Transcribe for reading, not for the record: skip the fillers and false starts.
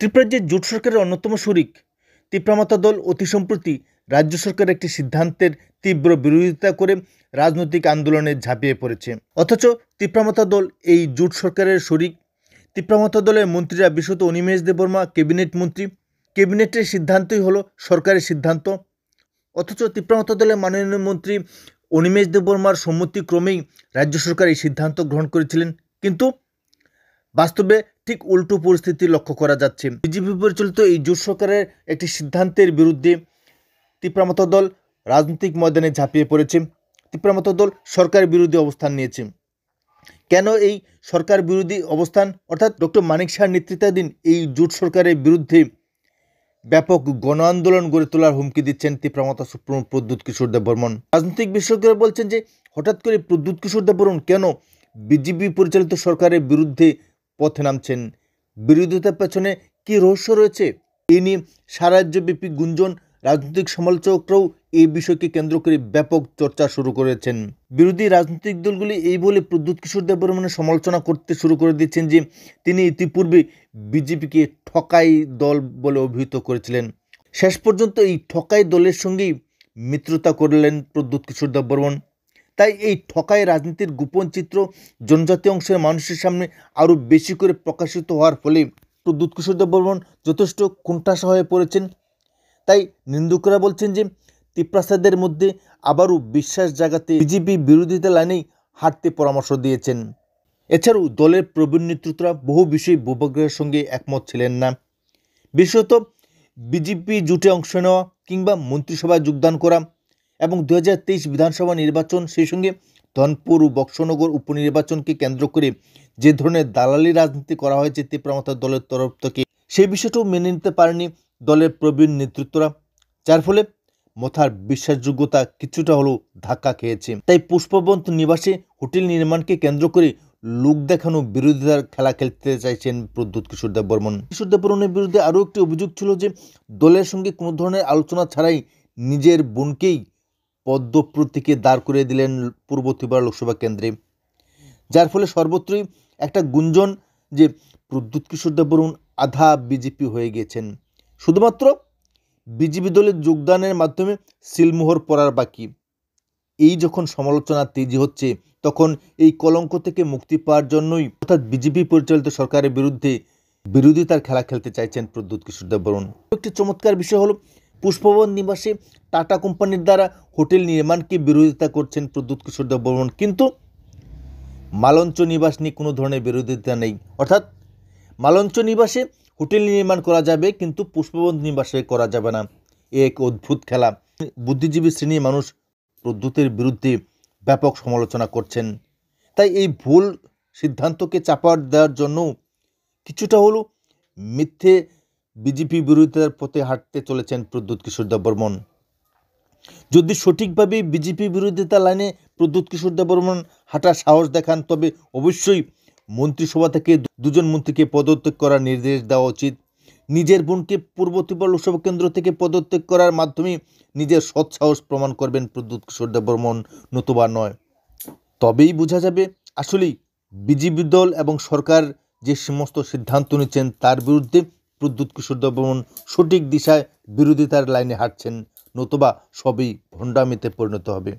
ত্রিপুরার যে জোট সরকারের অন্যতম শরিক তিপ্রামাতা দল অতি সম্প্রতি রাজ্য সরকারের একটি সিদ্ধান্তের তীব্র বিরোধিতা করে রাজনৈতিক আন্দোলনে ঝাঁপিয়ে পড়েছে। অথচ তিপ্রামাতা দল এই জোট সরকারের শরিক। তিপ্রামাতা দলের মন্ত্রীরা বিশেষত অনিমেষ দেববর্মা ক্যাবিনেট মন্ত্রী। ক্যাবিনেটের সিদ্ধান্তই হলো সরকারের সিদ্ধান্ত। অথচ তিপ্রামাতা দলের মাননীয় মন্ত্রী অনিমেষ দেববর্মার সম্মতিক্রমেই রাজ্য সরকার এই সিদ্ধান্ত গ্রহণ করেছিলেন। কিন্তু বাস্তবে ঠিক উল্টো পরিস্থিতি লক্ষ্য করা যাচ্ছে। বিজেপি পরিচালিত এই জোট সরকারের একটি সিদ্ধান্তের বিরুদ্ধে তিপ্রামাতা দল রাজনৈতিক ময়দানে ঝাঁপিয়ে পড়েছে। তিপ্রামাতা দল সরকার বিরোধী অবস্থান নিয়েছে। কেন এই সরকার বিরোধী অবস্থান? অর্থাৎ ডক্টর মানিক শাহর নেতৃত্বাধীন এই জোট সরকারের বিরুদ্ধে ব্যাপক গণ আন্দোলন গড়ে তোলার হুমকি দিচ্ছেন তিপ্রামাতা সুপ্রিমো প্রদ্যুৎ কিশোর দেববর্মন। রাজনৈতিক বিশেষজ্ঞরা বলছেন যে হঠাৎ করে প্রদ্যুৎ কিশোর দেববর্মন কেন বিজেপি পরিচালিত সরকারের বিরুদ্ধে পথে নামছেন? বিরোধিতার পেছনে কী রহস্য রয়েছে? এ নিয়ে সারা রাজ্যব্যাপী গুঞ্জন। রাজনৈতিক সমালোচকরাও এই বিষয়কে কেন্দ্র করে ব্যাপক চর্চা শুরু করেছেন। বিরোধী রাজনৈতিক দলগুলি এই বলে প্রদ্যুৎ কিশোর দেববর্মনের সমালোচনা করতে শুরু করে দিচ্ছেন যে তিনি ইতিপূর্বে বিজেপিকে ঠকাই দল বলে অভিহিত করেছিলেন। শেষ পর্যন্ত এই ঠকাই দলের সঙ্গেই মিত্রতা করলেন প্রদ্যুৎ কিশোর দেববর্মন। তাই এই ঠকাই রাজনীতির গোপন চিত্র জনজাতি অংশের মানুষের সামনে আরও বেশি করে প্রকাশিত হওয়ার ফলে প্রদ্যুৎ কিশোর দেববর্মন যথেষ্ট কোণঠাসা হয়ে পড়েছেন। তাই নিন্দুকরা বলছেন যে তিপ্রাসাদের মধ্যে আবারও বিশ্বাস জাগাতে বিজেপি বিরোধিতা লাইনেই হাঁটতে পরামর্শ দিয়েছেন। এছাড়াও দলের প্রবীণ নেতৃত্বরা বহু বিষয়ে ভূভাগ্রের সঙ্গে একমত ছিলেন না। বিশেষত বিজেপি জোটে অংশ নেওয়া কিংবা মন্ত্রিসভায় যোগদান করা এবং 2023 বিধানসভা নির্বাচন, সেই সঙ্গে ধনপুর ও বক্সনগর উপনির্বাচনকে কেন্দ্র করে যে ধরনের দালালি রাজনীতি করা হয়েছে তিপ্রামাতা দলের তরফ থেকে, সেই বিষয়টাও মেনে নিতে পারেনি দলের প্রবীণ নেতৃত্বরা, যার ফলে মথার বিশ্বাসযোগ্যতা কিছুটা হলেও ধাক্কা খেয়েছে। তাই পুষ্পবন্ত নিবাসে হোটেল নির্মাণকে কেন্দ্র করে লোক দেখানো বিরোধিতার খেলা খেলতে চাইছেন প্রদ্যুৎ কিশোর দেববর্মন। কিশোর দেববর্মনের বিরুদ্ধে আরও একটি অভিযোগ ছিল যে দলের সঙ্গে কোনো ধরনের আলোচনা ছাড়াই নিজের বোনকেই পদ্ম প্রতীকে দাঁড় করে দিলেন পূর্ব ত্রিপুরা লোকসভা কেন্দ্রে, যার ফলে সর্বত্রই একটা গুঞ্জন যে প্রদ্যুৎ কিশোর দেববর্মন আধা বিজেপি হয়ে গিয়েছেন। শুধুমাত্র বিজেপি দলের যোগদানের মাধ্যমে সিলমোহর পড়ার বাকি। এই যখন সমালোচনা তেজি হচ্ছে, তখন এই কলঙ্ক থেকে মুক্তি পাওয়ার জন্যই অর্থাৎ বিজেপি পরিচালিত সরকারের বিরুদ্ধে বিরোধিতার খেলা খেলতে চাইছেন প্রদ্যুৎ কিশোর দেববর্মন। একটি চমৎকার বিষয় হলো পুষ্পবন নিবাসে টাটা কোম্পানির দ্বারা হোটেল নির্মাণকে বিরোধিতা করছেন প্রদ্যুৎ কিশোর দেববর্মন, কিন্তু মালঞ্চ নিবাস নিয়ে কোনো ধরনের বিরোধিতা নেই। অর্থাৎ মালঞ্চ নিবাসে হোটেল নির্মাণ করা যাবে কিন্তু পুষ্পবন নিবাসে করা যাবে না। এক অদ্ভুত খেলা। বুদ্ধিজীবী শ্রেণীর মানুষ প্রদ্যুতের বিরুদ্ধে ব্যাপক সমালোচনা করছেন। তাই এই ভুল সিদ্ধান্তকে চাপা দেওয়ার জন্য কিছুটা হলেও মিথ্যে বিজেপি বিরোধিতার পথে হাঁটতে চলেছেন প্রদ্যুৎ কিশোর দেববর্মন। যদি সঠিকভাবে বিজেপি বিরোধিতা লাইনে প্রদ্যুৎ কিশোর দেববর্মন হাঁটার সাহস দেখান, তবে অবশ্যই মন্ত্রিসভা থেকে দুজন মন্ত্রীকে পদত্যাগ করার নির্দেশ দেওয়া উচিত। নিজের বোনকে পূর্ব ত্রিপুরা লোকসভা কেন্দ্র থেকে পদত্যাগ করার মাধ্যমে নিজের সৎ সাহস প্রমাণ করবেন প্রদ্যুৎ কিশোর দেববর্মন, নতুবা নয়। তবেই বোঝা যাবে আসলেই বিজেপি দল এবং সরকার যে সমস্ত সিদ্ধান্ত নিচ্ছেন তার বিরুদ্ধে প্রদ্যুৎ কিশোর দেববর্মন সঠিক দিশায় বিরোধিতার লাইনে হাঁটছেন, নতুবা সবই ভণ্ডামিতে পরিণত হবে।